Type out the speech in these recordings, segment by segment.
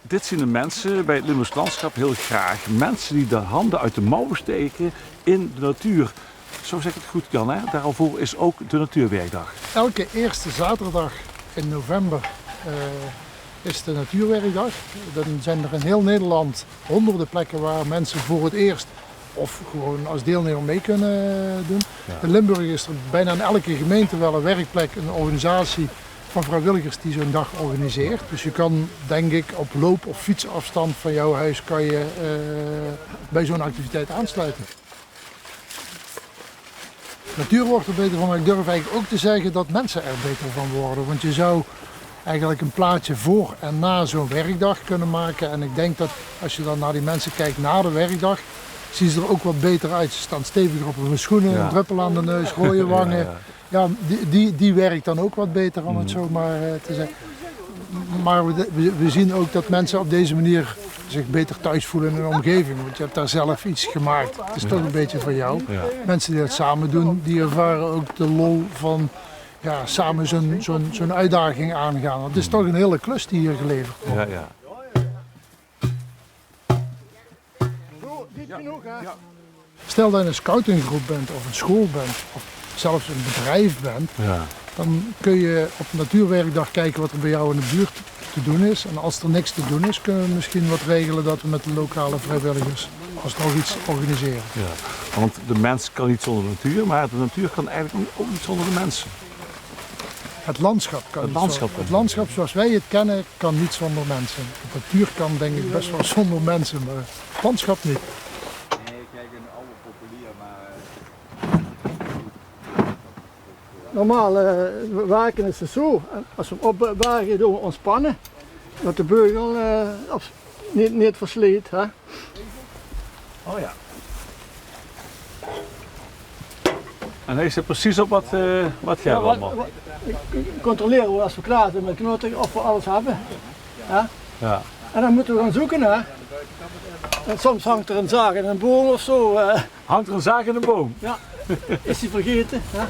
Dit zien de mensen bij het Limburgs Landschap heel graag. Mensen die de handen uit de mouwen steken in de natuur. Zo zeg ik het goed, Jan, hè? Daarvoor is ook de Natuurwerkdag. Elke eerste zaterdag in november is de Natuurwerkdag. Dan zijn er in heel Nederland honderden plekken waar mensen voor het eerst of gewoon als deelnemer mee kunnen doen. Ja. In Limburg is er bijna in elke gemeente wel een werkplek, een organisatie van vrijwilligers die zo'n dag organiseert. Dus je kan, denk ik, op loop- of fietsafstand van jouw huis kan je bij zo'n activiteit aansluiten. Natuur wordt er beter van, maar ik durf eigenlijk ook te zeggen dat mensen er beter van worden. Want je zou eigenlijk een plaatje voor en na zo'n werkdag kunnen maken. En ik denk dat als je dan naar die mensen kijkt na de werkdag, zien ze er ook wat beter uit. Ze staan steviger op hun schoenen, een druppel aan de neus, rode wangen. Ja, die werkt dan ook wat beter, om het zo maar te zeggen. Maar we zien ook dat mensen op deze manier zich beter thuis voelen in hun omgeving. Want je hebt daar zelf iets gemaakt. Het is toch een beetje van jou. Ja. Mensen die dat samen doen, die ervaren ook de lol van samen zo'n uitdaging aangaan. Het is toch een hele klus die hier geleverd wordt. Ja. Stel dat je een scoutinggroep bent of een school bent of zelfs een bedrijf bent, dan kun je op Natuurwerkdag kijken wat er bij jou in de buurt te doen is. En als er niks te doen is, kunnen we misschien wat regelen dat we met de lokale vrijwilligers alsnog iets organiseren. Ja, want de mens kan niet zonder de natuur, maar de natuur kan eigenlijk ook niet zonder de mensen. Het landschap kan Het niet landschap zonder. Het landschap zoals wij het kennen kan niet zonder mensen. De natuur kan denk ik best wel zonder mensen, maar het landschap niet. Normaal werken is het zo, als we opbergen doen we ontspannen, dat de beugel niet versleet. Hè? Oh ja. En hij zit precies op wat jij allemaal. Controleren we als we klaar zijn met knoten of we alles hebben. Hè? Ja. En dan moeten we gaan zoeken. Hè? En soms hangt er een zaag in een boom of zo. Hangt er een zaag in de boom? Ja, is die vergeten. Hè?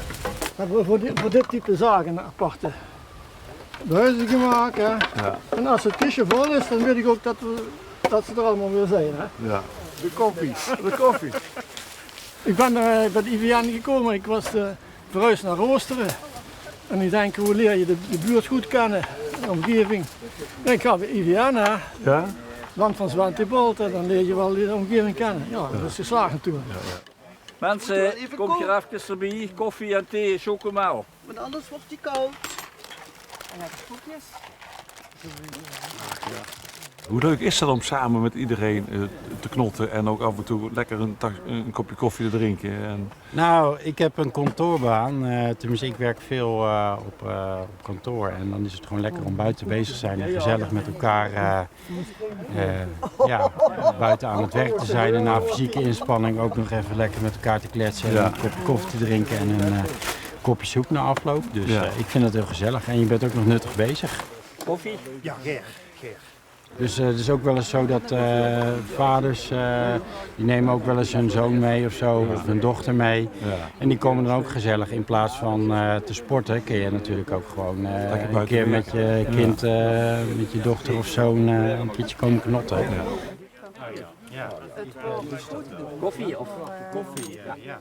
We hebben voor dit type zagen een aparte buizen gemaakt. Hè? Ja. En als het kistje vol is, dan weet ik ook dat ze er allemaal weer zijn. Hè? Ja. De koffie. De koffie. Ik ben bij de IVN gekomen, ik was verhuisd naar Roosteren. En ik denk, hoe leer je de buurt goed kennen, de omgeving. En ik ga bij IVN, hè. Ja? Land van Zwantibolt, dan leer je wel de omgeving kennen. Ja, dat is geslaagd natuurlijk. Mensen, kom je even erbij, koffie en thee, chocomel. Want anders wordt die koud. En lekker koekjes. Hoe leuk is dat om samen met iedereen te knotten en ook af en toe lekker een kopje koffie te drinken? En... Nou, ik heb een kantoorbaan. Tenminste, ik werk veel op kantoor. En dan is het gewoon lekker om buiten bezig te zijn en gezellig met elkaar buiten aan het werk te zijn. En na fysieke inspanning ook nog even lekker met elkaar te kletsen en een kopje koffie te drinken en een kopje soep na afloop. Dus ik vind het heel gezellig en je bent ook nog nuttig bezig. Koffie? Ja, Ger. Dus het is ook wel eens zo dat vaders, die nemen ook wel eens hun zoon mee of zo, of hun dochter mee. Ja. En die komen dan ook gezellig in plaats van te sporten, kun je natuurlijk ook gewoon een keer met je kind, met je dochter of zoon een keertje komen knotten. Koffie of koffie? Ja.